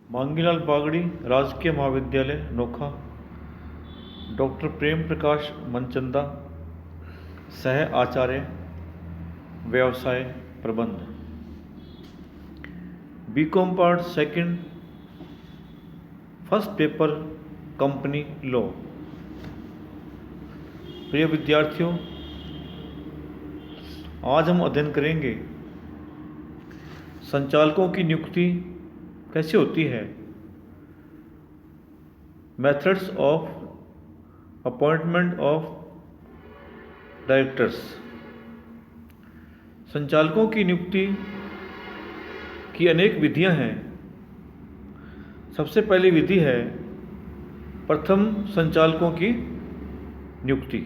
मांगीलाल बागड़ी, राजकीय महाविद्यालय नोखा, डॉक्टर प्रेम प्रकाश मनचंदा, सह आचार्य, व्यवसाय प्रबंध, BCom part second, first paper, company law. प्रिय विद्यार्थियों, आज हम अध्ययन करेंगे संचालकों की नियुक्ति कैसे होती है, methods of appointment of directors. संचालकों की नियुक्ति की अनेक विधियां हैं। सबसे पहली विधि है प्रथम संचालकों की नियुक्ति।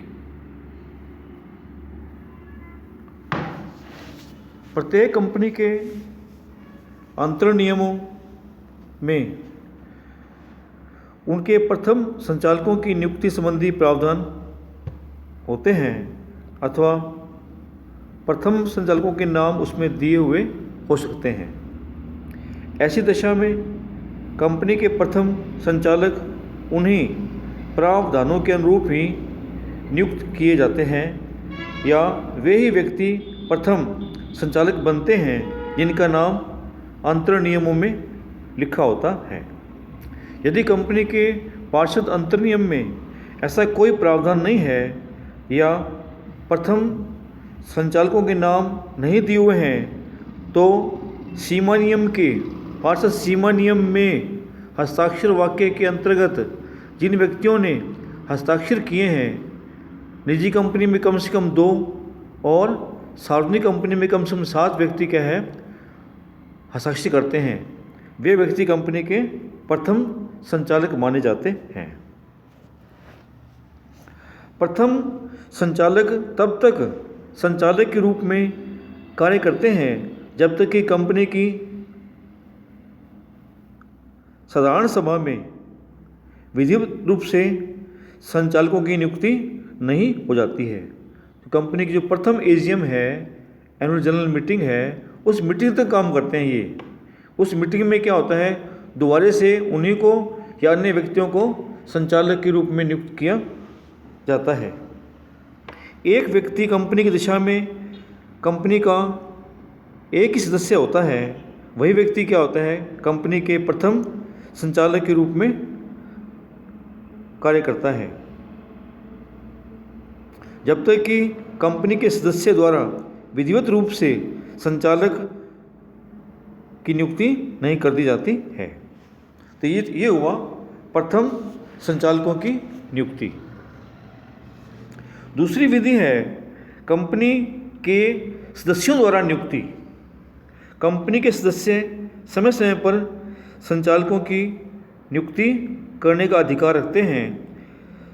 प्रत्येक कंपनी के अंतर नियमों में उनके प्रथम संचालकों की नियुक्ति संबंधी प्रावधान होते हैं अथवा प्रथम संचालकों के नाम उसमें दिए हुए हो सकते हैं। ऐसी दशा में कंपनी के प्रथम संचालक उन्हीं प्रावधानों के अनुरूप ही नियुक्त किए जाते हैं या वे ही व्यक्ति प्रथम संचालक बनते हैं जिनका नाम अंतर नियमों में लिखा होता है। यदि कंपनी के पार्षद अंतर नियम में ऐसा कोई प्रावधान नहीं है या प्रथम संचालकों के नाम नहीं दिए हुए हैं तो सीमा नियम के पार्षद सीमा नियम में हस्ताक्षर वाक्य के अंतर्गत जिन व्यक्तियों ने हस्ताक्षर किए हैं, निजी कंपनी में कम से कम 2 और सार्वजनिक कंपनी में कम से कम 7 व्यक्ति क्या है हस्ताक्षर करते हैं, वे व्यक्ति कंपनी के प्रथम संचालक माने जाते हैं। प्रथम संचालक तब तक संचालक के रूप में कार्य करते हैं जब तक कि कंपनी की साधारण सभा में विधिवत रूप से संचालकों की नियुक्ति नहीं हो जाती है। तो कंपनी की जो प्रथम एजीएम है, एनुअल जनरल मीटिंग है, उस मीटिंग तक काम करते हैं ये। उस मीटिंग में क्या होता है, दोबारा से उन्हीं को या अन्य व्यक्तियों को संचालक के रूप में नियुक्त किया जाता है। एक व्यक्ति कंपनी की दिशा में कंपनी का एक ही सदस्य होता है, वही व्यक्ति क्या होता है, कंपनी के प्रथम संचालक के रूप में कार्य करता है जब तक कि कंपनी के सदस्य द्वारा विधिवत रूप से संचालक की नियुक्ति नहीं कर दी जाती है। तो ये हुआ प्रथम संचालकों की नियुक्ति। दूसरी विधि है कंपनी के सदस्यों द्वारा नियुक्ति। कंपनी के सदस्य समय समय पर संचालकों की नियुक्ति करने का अधिकार रखते हैं।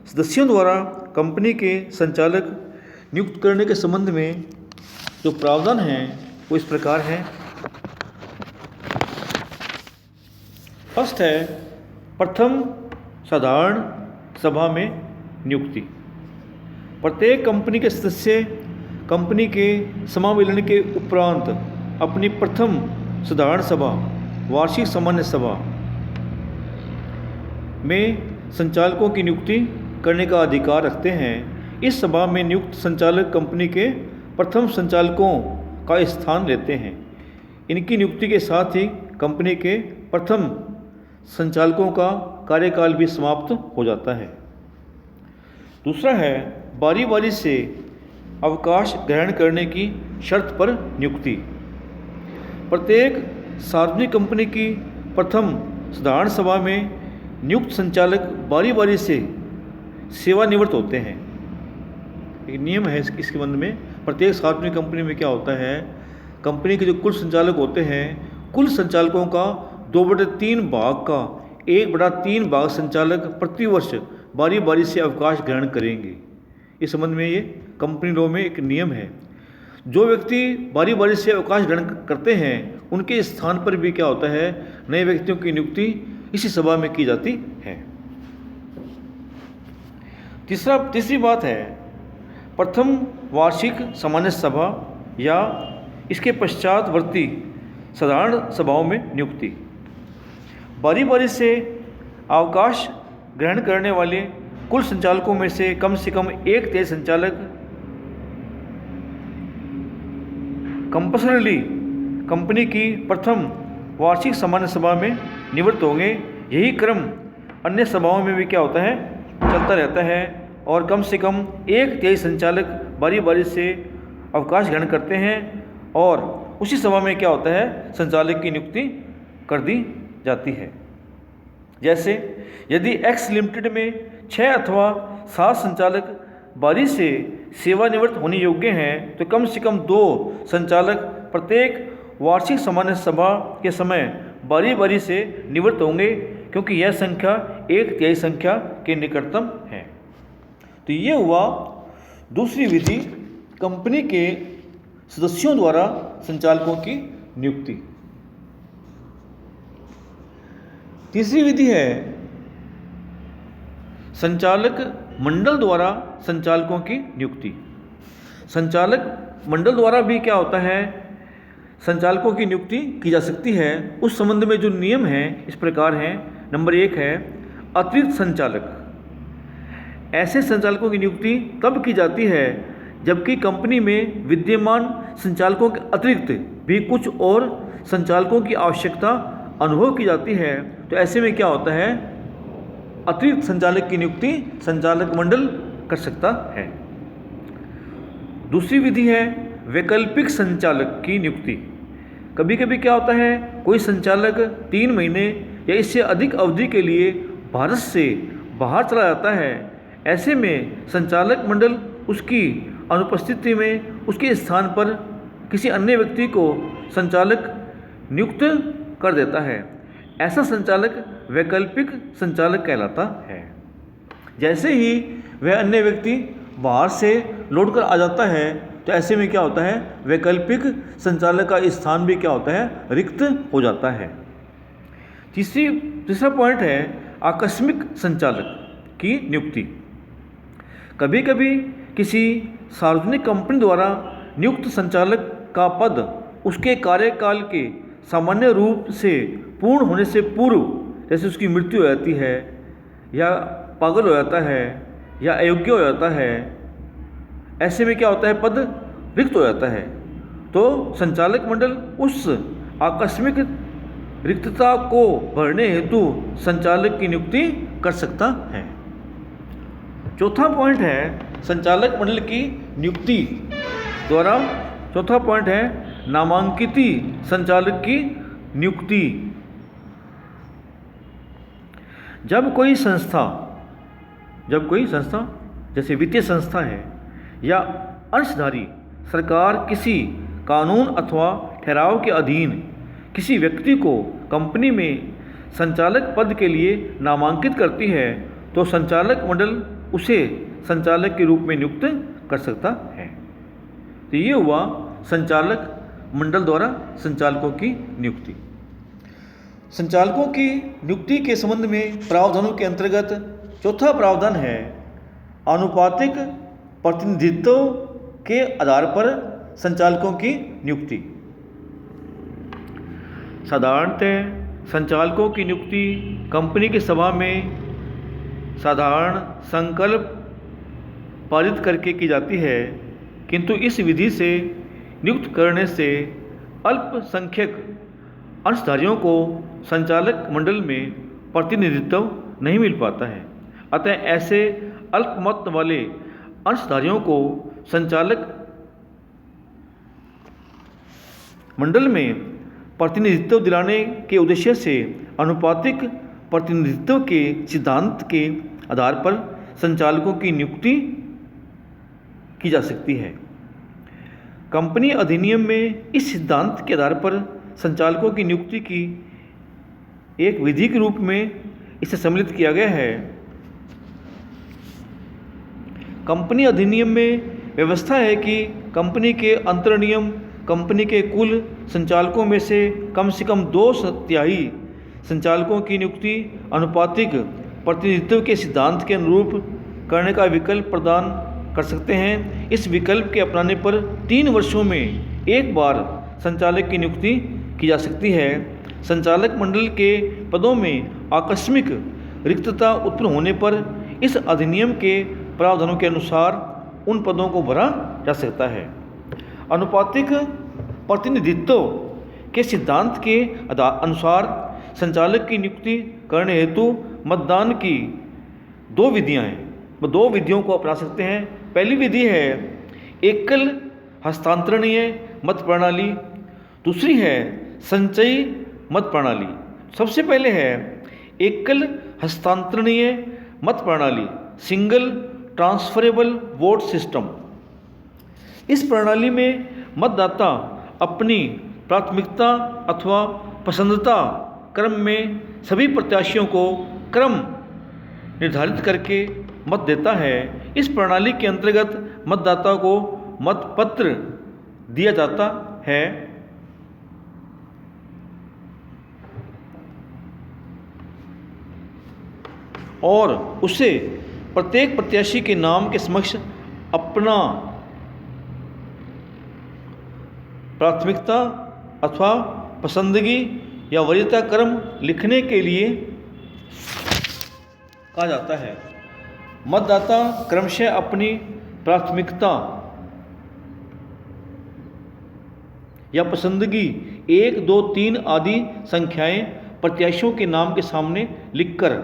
सदस्यों द्वारा कंपनी के संचालक नियुक्त करने के संबंध में जो प्रावधान हैं वो इस प्रकार हैं। फर्स्ट है प्रथम साधारण सभा में नियुक्ति। प्रत्येक कंपनी के सदस्य कंपनी के समावेलन के उपरांत अपनी प्रथम साधारण सभा, वार्षिक सामान्य सभा में संचालकों की नियुक्ति करने का अधिकार रखते हैं। इस सभा में नियुक्त संचालक कंपनी के प्रथम संचालकों का स्थान लेते हैं। इनकी नियुक्ति के साथ ही कंपनी के प्रथम संचालकों का कार्यकाल भी समाप्त हो जाता है। दूसरा है बारी बारी से अवकाश ग्रहण करने की शर्त पर नियुक्ति। प्रत्येक सार्वजनिक कंपनी की प्रथम साधारण सभा में नियुक्त संचालक बारी बारी से सेवानिवृत्त होते हैं। एक नियम है इसके संबंध में। प्रत्येक सार्वजनिक कंपनी में क्या होता है, कंपनी के जो कुल संचालक होते हैं, कुल संचालकों का 2/3 भाग का 1/3 भाग संचालक प्रतिवर्ष बारी बारी से अवकाश ग्रहण करेंगे। इस संबंध में ये कंपनी लॉ में एक नियम है। जो व्यक्ति बारी बारी से अवकाश ग्रहण करते हैं उनके स्थान पर भी क्या होता है, नए व्यक्तियों की नियुक्ति इसी सभा में की जाती है। तीसरी बात है प्रथम वार्षिक सामान्य सभा या इसके पश्चातवर्ती साधारण सभाओं में नियुक्ति। बारी बारी से अवकाश ग्रहण करने वाले कुल संचालकों में से कम एक तेज संचालक कंपल्सरली कंपनी की प्रथम वार्षिक सामान्य सभा में निवृत्त होंगे। यही क्रम अन्य सभाओं में भी क्या होता है, चलता रहता है और कम से कम एक तेज संचालक बारी बारी से अवकाश ग्रहण करते हैं और उसी सभा में क्या होता है, संचालक की नियुक्ति कर दी जाती है। जैसे यदि एक्स लिमिटेड में 6 अथवा 7 संचालक बारी से सेवानिवृत्त होने योग्य हैं तो कम से कम 2 संचालक प्रत्येक वार्षिक सामान्य सभा के समय बारी बारी से निवृत्त होंगे, क्योंकि यह संख्या एक तिहाई संख्या के निकटतम है। तो ये हुआ दूसरी विधि, कंपनी के सदस्यों द्वारा संचालकों की नियुक्ति। तीसरी विधि है संचालक मंडल द्वारा संचालकों की नियुक्ति। संचालक मंडल द्वारा भी क्या होता है, संचालकों की नियुक्ति की जा सकती है। उस संबंध में जो नियम हैं इस प्रकार हैं। नंबर 1 है अतिरिक्त संचालक। ऐसे संचालकों की नियुक्ति तब की जाती है जबकि कंपनी में विद्यमान संचालकों के अतिरिक्त भी कुछ और संचालकों की आवश्यकता अनुभव की जाती है। तो ऐसे में क्या होता है, अतिरिक्त संचालक की नियुक्ति संचालक मंडल कर सकता है। दूसरी विधि है वैकल्पिक संचालक की नियुक्ति। कभी कभी क्या होता है, कोई संचालक 3 महीने या इससे अधिक अवधि के लिए भारत से बाहर चला जाता है। ऐसे में संचालक मंडल उसकी अनुपस्थिति में उसके स्थान पर किसी अन्य व्यक्ति को संचालक नियुक्त कर देता है। ऐसा संचालक वैकल्पिक संचालक कहलाता है। जैसे ही वह अन्य व्यक्ति बाहर से लौट कर आ जाता है तो ऐसे में क्या होता है, वैकल्पिक संचालक का स्थान भी क्या होता है, रिक्त हो जाता है। तीसरा पॉइंट है आकस्मिक संचालक की नियुक्ति। कभी कभी किसी सार्वजनिक कंपनी द्वारा नियुक्त संचालक का पद उसके कार्यकाल के सामान्य रूप से पूर्ण होने से पूर्व, जैसे उसकी मृत्यु हो जाती है या पागल हो जाता है या अयोग्य हो जाता है, ऐसे में क्या होता है, पद रिक्त हो जाता है। तो संचालक मंडल उस आकस्मिक रिक्तता को भरने हेतु संचालक की नियुक्ति कर सकता है। चौथा पॉइंट है संचालक मंडल की नियुक्ति द्वारा, चौथा पॉइंट है नामांकित संचालक की नियुक्ति। जब कोई संस्था जैसे वित्तीय संस्था है या अंशधारी सरकार किसी कानून अथवा ठहराव के अधीन किसी व्यक्ति को कंपनी में संचालक पद के लिए नामांकित करती है तो संचालक मंडल उसे संचालक के रूप में नियुक्त कर सकता है। तो ये हुआ संचालक मंडल द्वारा संचालकों की नियुक्ति। संचालकों की नियुक्ति के संबंध में प्रावधानों के अंतर्गत चौथा प्रावधान है आनुपातिक प्रतिनिधित्व के आधार पर संचालकों की नियुक्ति। साधारणतः संचालकों की नियुक्ति कंपनी की सभा में साधारण संकल्प पारित करके की जाती है, किंतु इस विधि से नियुक्त करने से अल्पसंख्यक अंशधारियों को संचालक मंडल में प्रतिनिधित्व नहीं मिल पाता है। अतः ऐसे अल्पमत वाले अंशधारियों को संचालक मंडल में प्रतिनिधित्व दिलाने के उद्देश्य से अनुपातिक प्रतिनिधित्व के सिद्धांत के आधार पर संचालकों की नियुक्ति की जा सकती है। कंपनी अधिनियम में इस सिद्धांत के आधार पर संचालकों की नियुक्ति की एक विधि के रूप में इसे सम्मिलित किया गया है। कंपनी अधिनियम में व्यवस्था है कि कंपनी के अंतर्नियम कंपनी के कुल संचालकों में से कम 2/3 संचालकों की नियुक्ति अनुपातिक प्रतिनिधित्व के सिद्धांत के अनुरूप करने का विकल्प प्रदान कर सकते हैं। इस विकल्प के अपनाने पर 3 वर्षों में एक बार संचालक की नियुक्ति की जा सकती है। संचालक मंडल के पदों में आकस्मिक रिक्तता उत्पन्न होने पर इस अधिनियम के प्रावधानों के अनुसार उन पदों को भरा जा सकता है। अनुपातिक प्रतिनिधित्व के सिद्धांत के अनुसार संचालक की नियुक्ति करने हेतु मतदान की दो विधियां हैं। वो दो विधियों को अपना सकते हैं। पहली विधि है एकल हस्तांतरणीय मत प्रणाली, दूसरी है संचयी मत प्रणाली। सबसे पहले है एकल हस्तांतरणीय मत प्रणाली, सिंगल ट्रांसफरेबल वोट सिस्टम। इस प्रणाली में मतदाता अपनी प्राथमिकता अथवा पसंदता क्रम में सभी प्रत्याशियों को क्रम निर्धारित करके मत देता है। इस प्रणाली के अंतर्गत मतदाता को मतपत्र दिया जाता है और उसे प्रत्येक प्रत्याशी के नाम के समक्ष अपना प्राथमिकता अथवा पसंदगी या वरीयता क्रम लिखने के लिए कहा जाता है। मतदाता क्रमशः अपनी प्राथमिकता या पसंदगी 1, 2, 3 आदि संख्याएं प्रत्याशियों के नाम के सामने लिखकर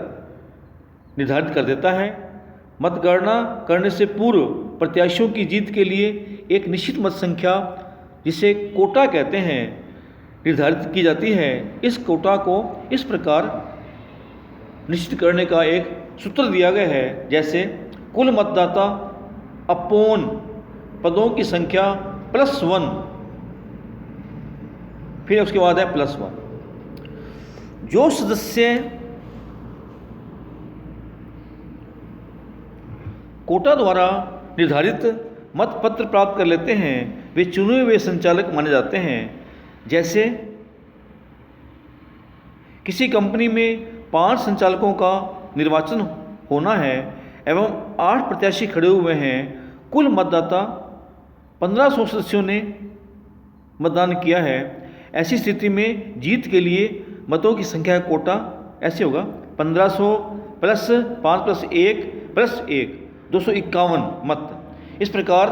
निर्धारित कर देता है। मतगणना करने से पूर्व प्रत्याशियों की जीत के लिए एक निश्चित मत संख्या, जिसे कोटा कहते हैं, निर्धारित की जाती है। इस कोटा को इस प्रकार निश्चित करने का एक सूत्र दिया गया है, जैसे कुल मतदाता अपोन पदों की संख्या +1, फिर उसके बाद है +1। जो सदस्य कोटा द्वारा निर्धारित मतपत्र प्राप्त कर लेते हैं वे चुने हुए संचालक माने जाते हैं। जैसे किसी कंपनी में 5 संचालकों का निर्वाचन होना है एवं 8 प्रत्याशी खड़े हुए हैं। कुल मतदाता 1500 सदस्यों ने मतदान किया है। ऐसी स्थिति में जीत के लिए मतों की संख्या का कोटा ऐसे होगा 1500 + 5 + 1 + 1 251 मत। इस प्रकार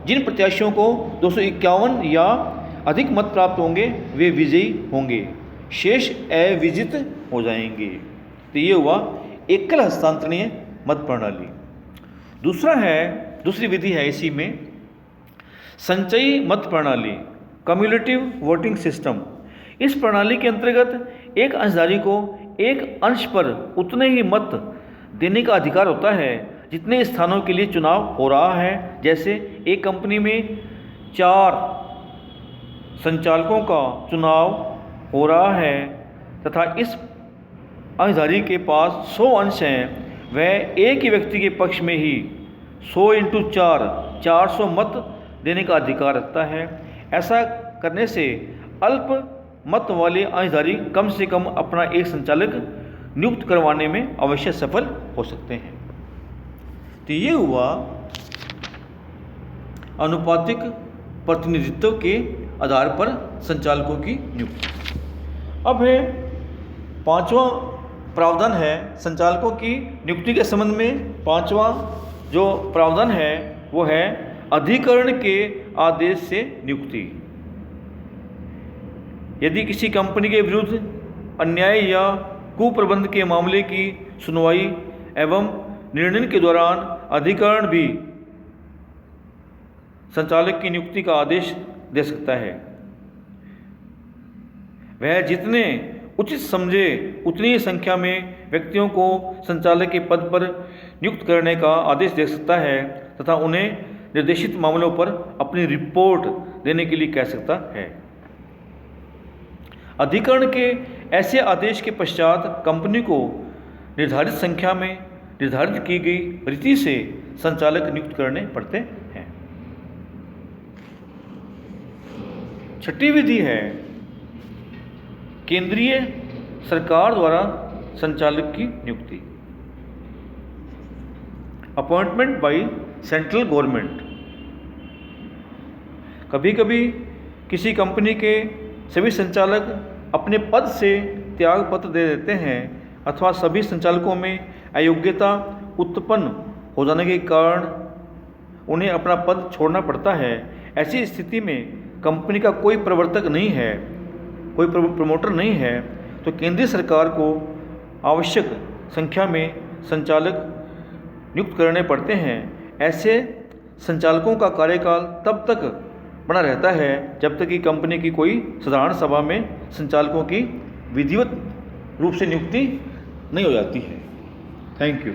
जिन प्रत्याशियों को 251 या अधिक मत प्राप्त होंगे वे विजयी होंगे, शेष अविजित हो जाएंगे। तो ये हुआ एकल हस्तांतरणीय मत प्रणाली। दूसरी विधि है इसी में संचयी मत प्रणाली, कम्युलेटिव वोटिंग सिस्टम। इस प्रणाली के अंतर्गत एक अंशधारी को एक अंश पर उतने ही मत देने का अधिकार होता है जितने स्थानों के लिए चुनाव हो रहा है। जैसे एक कंपनी में 4 संचालकों का चुनाव हो रहा है तथा इस अंशधारी के पास 100 अंश हैं, वह एक ही व्यक्ति के पक्ष में ही 100 × 4 400 मत देने का अधिकार रखता है। ऐसा करने से अल्प मत वाले अंशधारी कम से कम अपना एक संचालक नियुक्त करवाने में अवश्य सफल हो सकते हैं। तो ये हुआ अनुपातिक प्रतिनिधित्व के आधार पर संचालकों की नियुक्ति। अब है 5वां प्रावधान है संचालकों की नियुक्ति के संबंध में। 5वां जो प्रावधान है वो है अधिकरण के आदेश से नियुक्ति। यदि किसी कंपनी के विरुद्ध अन्याय या कुप्रबंध के मामले की सुनवाई एवं निर्णय के दौरान अधिकरण भी संचालक की नियुक्ति का आदेश दे सकता है। वह जितने उचित समझे उतनी ही संख्या में व्यक्तियों को संचालक के पद पर नियुक्त करने का आदेश दे सकता है तथा उन्हें निर्देशित मामलों पर अपनी रिपोर्ट देने के लिए कह सकता है। अधिकरण के ऐसे आदेश के पश्चात कंपनी को निर्धारित संख्या में निर्धारित की गई रीति से संचालक नियुक्त करने पड़ते हैं। 6ठी विधि है केंद्रीय सरकार द्वारा संचालक की नियुक्ति, अपॉइंटमेंट बाय सेंट्रल गवर्नमेंट। कभी कभी किसी कंपनी के सभी संचालक अपने पद से त्याग पत्र दे देते हैं अथवा सभी संचालकों में अयोग्यता उत्पन्न हो जाने के कारण उन्हें अपना पद छोड़ना पड़ता है, ऐसी स्थिति में कंपनी का कोई प्रवर्तक नहीं है, कोई प्रमोटर नहीं है, तो केंद्रीय सरकार को आवश्यक संख्या में संचालक नियुक्त करने पड़ते हैं। ऐसे संचालकों का कार्यकाल तब तक बना रहता है जब तक कि कंपनी की कोई साधारण सभा में संचालकों की विधिवत रूप से नियुक्ति नहीं हो जाती है। Thank you.